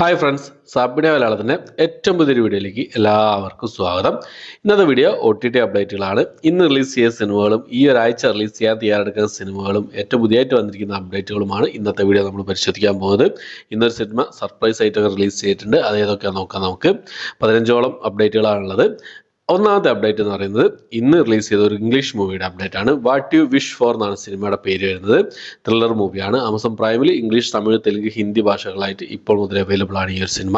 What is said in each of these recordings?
Hi friends, സാപ്പിഡിയ മലയാളത്തിൻ്റെ ഏറ്റവും പുതിയൊരു വീഡിയോയിലേക്ക് എല്ലാവർക്കും സ്വാഗതം. ഇന്നത്തെ വീഡിയോ OTT അപ്ഡേറ്റുകളാണ്. ഇന്ന് റിലീസ് ചെയ്ത സിനിമകളും ഈ ഒരാഴ്ച റിലീസ് ചെയ്യാൻ തയ്യാറെടുക്കുന്ന സിനിമകളും ഏറ്റവും പുതിയതായിട്ട് വന്നിരിക്കുന്ന അപ്ഡേറ്റുകളുമാണ് ഇന്നത്തെ വീഡിയോ നമ്മൾ പരിശോധിക്കാൻ പോകുന്നത്. ഇന്നൊരു സിനിമ സർപ്രൈസ് ആയിട്ടൊക്കെ റിലീസ് ചെയ്തിട്ടുണ്ട്. അത് ഏതൊക്കെയാണെന്ന് നോക്കാം. നമുക്ക് 15ഓളം അപ്ഡേറ്റുകളാണുള്ളത്. ഒന്നാമത്തെ അപ്ഡേറ്റ് എന്ന് പറയുന്നത് ഇന്ന് റിലീസ് ചെയ്ത ഒരു ഇംഗ്ലീഷ് മൂവിയുടെ അപ്ഡേറ്റ് ആണ്. വാട്ട് യു വിഷ് ഫോർ എന്നാണ് സിനിമയുടെ പേര് വരുന്നത്. ത്രില്ലർ മൂവിയാണ്. ആമസോൺ പ്രൈമിൽ ഇംഗ്ലീഷ്, തമിഴ്, തെലുങ്ക്, ഹിന്ദി ഭാഷകളായിട്ട് ഇപ്പോൾ മുതൽ അവൈലബിൾ ആണ് ഈ ഒരു സിനിമ.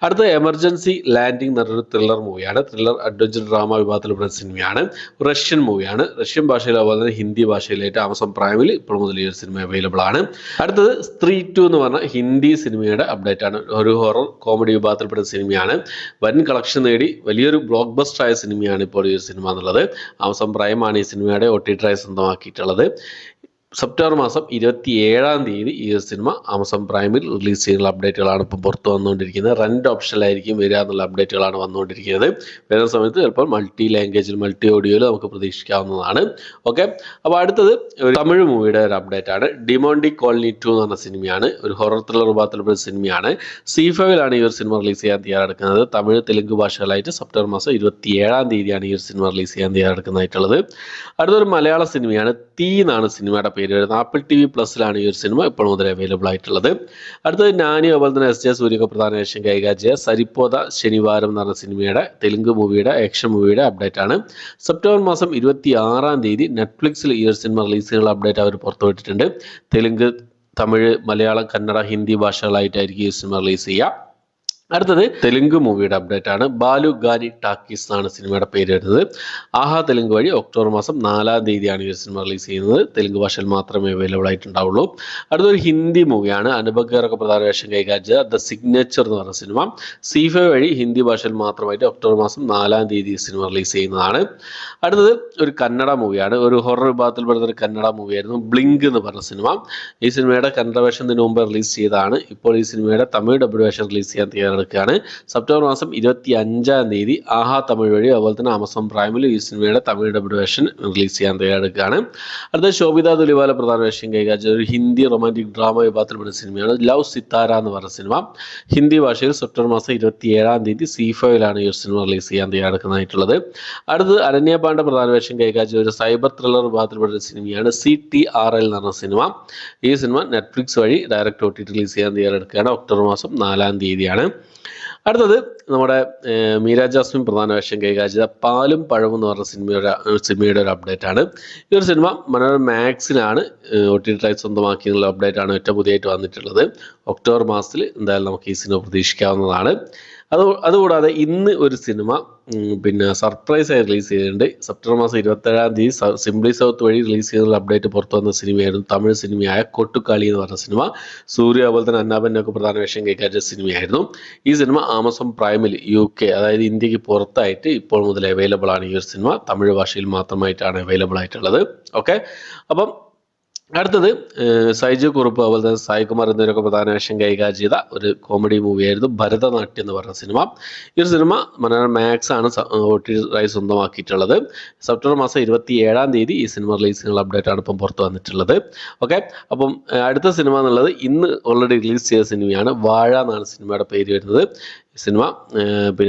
അടുത്ത എമർജൻസി ലാൻഡിംഗ് എന്ന് പറഞ്ഞൊരു ത്രില്ലർ മൂവിയാണ്. ത്രില്ലർ അഡ്വഞ്ചർ ഡ്രാമ വിഭാഗത്തിൽപ്പെടുന്ന സിനിമയാണ്. റഷ്യൻ മൂവിയാണ്. റഷ്യൻ ഭാഷയിൽ അതുപോലെ തന്നെ ഹിന്ദി ഭാഷയിലായിട്ട് ആമസോൺ പ്രൈമിൽ ഇപ്പോൾ മുതൽ ഈ ഒരു സിനിമ അവൈലബിൾ ആണ്. അടുത്തത് സ്ത്രീ 2 എന്ന് പറഞ്ഞ ഹിന്ദി സിനിമയുടെ അപ്ഡേറ്റ് ആണ്. ഒരു ഹൊറർ കോമഡി വിഭാഗത്തിൽപ്പെടുന്ന സിനിമയാണ്. വൻ കളക്ഷൻ നേടി വലിയൊരു ബ്ലോക്ക് ബസ്റ്റർ ആയ സിനിമയാണ് ഇപ്പോൾ ഈ സിനിമ എന്നുള്ളത്. ആമസോൺ പ്രൈം ആണ് ഈ സിനിമയുടെ OTT സ്വന്തമാക്കിയിട്ടുള്ളത്. സെപ്റ്റംബർ മാസം 27-ാം തീയതി ഈ സിനിമ ആമസോൺ പ്രൈമിൽ റിലീസ് ചെയ്യുന്ന അപ്ഡേറ്റുകളാണ് ഇപ്പോൾ പുറത്തു വന്നുകൊണ്ടിരിക്കുന്നത്. റെന്റ് ഓപ്ഷനിലായിരിക്കും വരിക എന്നുള്ള അപ്ഡേറ്റുകളാണ് വന്നുകൊണ്ടിരിക്കുന്നത്. വരുന്ന സമയത്ത് ചിലപ്പോൾ മൾട്ടി ലാംഗ്വേജിൽ, മൾട്ടി ഓഡിയോയിൽ നമുക്ക് പ്രതീക്ഷിക്കാവുന്നതാണ്. ഓക്കെ, അപ്പോൾ അടുത്തത് ഒരു തമിഴ് മൂവിയുടെ ഒരു അപ്ഡേറ്റ് ആണ്. ഡിമോണ്ടി കോളനി 2 എന്ന് പറഞ്ഞ സിനിമയാണ്. ഒരു ഹൊറർ ത്രില്ലർ വിഭാഗത്തിൽപ്പെട്ട സിനിമയാണ്. C5-ലാണ് ഈ ഒരു സിനിമ റിലീസ് ചെയ്യാൻ തയ്യാറെടുക്കുന്നത്. തമിഴ്, തെലുങ്ക് ഭാഷകളായിട്ട് സെപ്റ്റംബർ മാസം 27-ാം തീയതിയാണ് ഈ ഒരു സിനിമ റിലീസ് ചെയ്യാൻ തയ്യാറെടുക്കുന്നതായിട്ടുള്ളത്. അടുത്തൊരു മലയാള സിനിമയാണ്. തീ എന്നാണ് സിനിമയുടെ പേര് വരുന്നത്. ആപ്പിൾ TV+ലാണ് ഈ ഒരു സിനിമ ഇപ്പോൾ മുതൽ അവൈലബിൾ ആയിട്ടുള്ളത്. അടുത്തത് നാനി, അതുപോലെ തന്നെ SJ സൂര്യക്ക് പ്രധാന വേഷം കൈകാര്യം ചെയ്ത സരിപ്പോത ശനിവാരം എന്ന് പറഞ്ഞ സിനിമയുടെ തെലുങ്ക് മൂവിയുടെ ആക്ഷൻ മൂവിയുടെ അപ്ഡേറ്റ് ആണ്. സെപ്റ്റംബർ മാസം 26-ാം തീയതി നെറ്റ്ഫ്ലിക്സിൽ ഈ ഒരു സിനിമ റിലീസ് ചെയ്യുന്ന അപ്ഡേറ്റ് അവർ പുറത്തുവിട്ടിട്ടുണ്ട്. തെലുങ്ക്, തമിഴ്, മലയാളം, കന്നഡ, ഹിന്ദി ഭാഷകളായിട്ടായിരിക്കും ഈ സിനിമ റിലീസ് ചെയ്യുക. അടുത്തത് തെലുങ്ക് മൂവിയുടെ അപ്ഡേറ്റ് ആണ്. ബാലു ഗാരി ടാക്കീസ് എന്നാണ് സിനിമയുടെ പേര് വരുന്നത്. ആഹാ തെലുങ്ക് വഴി ഒക്ടോബർ മാസം 4-ാം തീയതിയാണ് ഈ സിനിമ റിലീസ് ചെയ്യുന്നത്. തെലുങ്ക് ഭാഷയിൽ മാത്രമേ അവൈലബിൾ ആയിട്ടുണ്ടാവുള്ളൂ. അടുത്തൊരു ഹിന്ദി മൂവിയാണ്. അനുപം ഖേറൊക്കെ പ്രധാന വേഷം കൈകാര്യം ചെയ്ത ദ സിഗ്നേച്ചർ എന്ന് പറഞ്ഞ സിനിമ C5 വഴി ഹിന്ദി ഭാഷയിൽ മാത്രമായിട്ട് ഒക്ടോബർ മാസം 4-ാം തീയതി ഈ സിനിമ റിലീസ് ചെയ്യുന്നതാണ്. അടുത്തത് ഒരു കന്നഡ മൂവിയാണ്. ഒരു ഹൊറർ വിഭാഗത്തിൽപ്പെടുന്ന ഒരു കന്നഡ മൂവിയായിരുന്നു ബ്ലിങ്ക് എന്ന് പറഞ്ഞ സിനിമ. ഈ സിനിമയുടെ കന്നഡ വേഷം ഇതിനു മുമ്പ് റിലീസ് ചെയ്തതാണ്. ഇപ്പോൾ ഈ സിനിമയുടെ തമിഴ് ഡബിൾ വേഷം റിലീസ് ചെയ്യാൻ തയ്യാറെടുക്കുകയാണ്. സെപ്റ്റംബർ മാസം 25-ാം തീയതി ആഹാ തമിഴ് വഴി അതുപോലെ തന്നെ ആമസോൺ പ്രൈമിൽ ഈ സിനിമയുടെ തമിഴ് ഡബിൾ വേഷൻ റിലീസ് ചെയ്യാൻ തയ്യാറെടുക്കുകയാണ്. അടുത്ത ശോഭിത ദുലിവാല പ്രധാന വേഷം കൈകാര്യം ഒരു ഹിന്ദി റൊമാൻറ്റിക് ഡ്രാമ വിഭാഗത്തിൽപ്പെടുന്ന സിനിമയാണ്. ലവ് സിത്താര എന്ന് പറഞ്ഞ സിനിമ ഹിന്ദി ഭാഷയിൽ സെപ്റ്റംബർ മാസം 27-ാം തീയതി C5-ലാണ് ഈ സിനിമ റിലീസ് ചെയ്യാൻ തയ്യാറെടുക്കുന്നതായിട്ടുള്ളത്. അടുത്തത് അനന്യ പാണ്ഡെ പ്രധാന വേഷം കൈകാര്യം ഒരു സൈബർ ത്രില്ലർ വിഭാഗത്തിൽപ്പെടുന്ന സിനിമയാണ്. CTRL എന്ന് പറഞ്ഞ സിനിമ. ഈ സിനിമ നെറ്റ്ഫ്ലിക്സ് വഴി ഡയറക്റ്റ് OTT റിലീസ് ചെയ്യാൻ തയ്യാറെടുക്കുകയാണ്. ഒക്ടോബർ മാസം 4-ാം തീയതിയാണ്. അടുത്തത് നമ്മുടെ മീര ജാസ്മിൻ പ്രധാന വേഷം കൈകാര്യം ചെയ്ത പാലും പഴവും എന്ന് പറഞ്ഞ സിനിമയുടെ ഒരു അപ്ഡേറ്റ് ആണ്. ഈ ഒരു സിനിമ മനോരമ മാക്സിലാണ് OTT സ്വന്തമാക്കിയുള്ള അപ്ഡേറ്റ് ആണ് ഏറ്റവും പുതിയതായിട്ട് വന്നിട്ടുള്ളത്. ഒക്ടോബർ മാസത്തിൽ എന്തായാലും നമുക്ക് ഈ സിനിമ പ്രതീക്ഷിക്കാവുന്നതാണ്. അതുകൂടാതെ ഇന്ന് ഒരു സിനിമ സർപ്രൈസ് ആയി റിലീസ് ചെയ്തിട്ടുണ്ട്. സെപ്റ്റംബർ മാസം 27-ാം തീയതി സിംപ്ലി സൗത്ത് വഴി റിലീസ് ചെയ്യുന്ന അപ്ഡേറ്റ് പുറത്തു വന്ന സിനിമയായിരുന്നു. തമിഴ് സിനിമയായ കൊട്ടുക്കാളി എന്ന് പറഞ്ഞ സിനിമ. സൂര്യ അതുപോലെ തന്നെ അന്നാബനൊക്കെ പ്രധാന വേഷം കൈകാര്യം സിനിമയായിരുന്നു. ഈ സിനിമ ആമസോൺ പ്രൈമിൽ UK, അതായത് ഇന്ത്യക്ക് പുറത്തായിട്ട് ഇപ്പോൾ മുതൽ അവൈലബിൾ ആണ്. ഈ ഒരു സിനിമ തമിഴ് ഭാഷയിൽ മാത്രമായിട്ടാണ് അവൈലബിൾ ആയിട്ടുള്ളത്. ഓക്കെ, അപ്പം അടുത്തത് സൈജു കുറുപ്പ് അതുപോലെ തന്നെ സായികുമാർ എന്നിവരൊക്കെ പ്രധാന വേഷം കൈകാര്യം ചെയ്ത ഒരു കോമഡി മൂവിയായിരുന്നു ഭരതനാട്യം എന്ന് പറഞ്ഞ സിനിമ. ഈ ഒരു സിനിമ മനോരമ മാക്സ് ആണ് OTT സ്വന്തമാക്കിയിട്ടുള്ളത്. സെപ്റ്റംബർ മാസം 27-ാം തീയതി ഈ സിനിമ റിലീസ് ചെയ്യുന്ന അപ്ഡേറ്റ് ആണ് ഇപ്പം പുറത്തു വന്നിട്ടുള്ളത്. ഓക്കെ, അപ്പം അടുത്ത സിനിമ എന്നുള്ളത് ഇന്ന് ഓൾറെഡി റിലീസ് ചെയ്ത സിനിമയാണ്. വാഴ എന്നാണ് സിനിമയുടെ പേര് വരുന്നത്. സിനിമ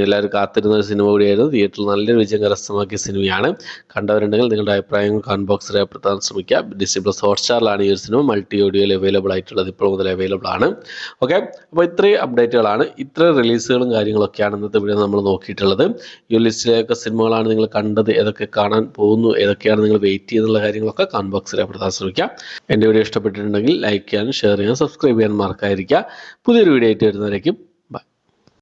എല്ലാവരും കാത്തിരുന്ന ഒരു സിനിമ കൂടിയായിരുന്നു. തിയേറ്ററിൽ നല്ലൊരു വിജയം കരസ്ഥമാക്കിയ സിനിമയാണ്. കണ്ടവരുണ്ടെങ്കിൽ നിങ്ങളുടെ അഭിപ്രായങ്ങൾ കമന്റ് ബോക്സിൽ രേഖപ്പെടുത്താൻ ശ്രമിക്കുക. Disney+ ഹോട്ട്സ്റ്റാറിലാണ് ഈ ഒരു സിനിമ മൾട്ടി ഓഡിയോയിൽ അവൈലബിൾ ആയിട്ടുള്ളത്. ഇപ്പോൾ മുതൽ അവൈലബിൾ ആണ്. ഓക്കെ, അപ്പോൾ ഇത്രയും അപ്ഡേറ്റുകളാണ്, ഇത്രയും റിലീസുകളും കാര്യങ്ങളൊക്കെയാണ് ഇന്നത്തെ വീഡിയോ നമ്മൾ നോക്കിയിട്ടുള്ളത്. ഈ ലിസ്റ്റിലേക്ക് സിനിമകളാണ് നിങ്ങൾ കണ്ടത്, ഏതൊക്കെ കാണാൻ പോകുന്നു, ഏതൊക്കെയാണ് നിങ്ങൾ വെയിറ്റ് ചെയ്യുന്നുള്ള കാര്യങ്ങളൊക്കെ കമന്റ് ബോക്സിൽ രേഖപ്പെടുത്താൻ ശ്രമിക്കുക. എൻ്റെ വീഡിയോ ഇഷ്ടപ്പെട്ടിട്ടുണ്ടെങ്കിൽ ലൈക്ക് ചെയ്യാനും ഷെയർ ചെയ്യാനും സബ്സ്ക്രൈബ് ചെയ്യാനും മറക്കാതിരിക്കുക. പുതിയൊരു വീഡിയോ ആയിട്ട് വരുന്നവരേക്കും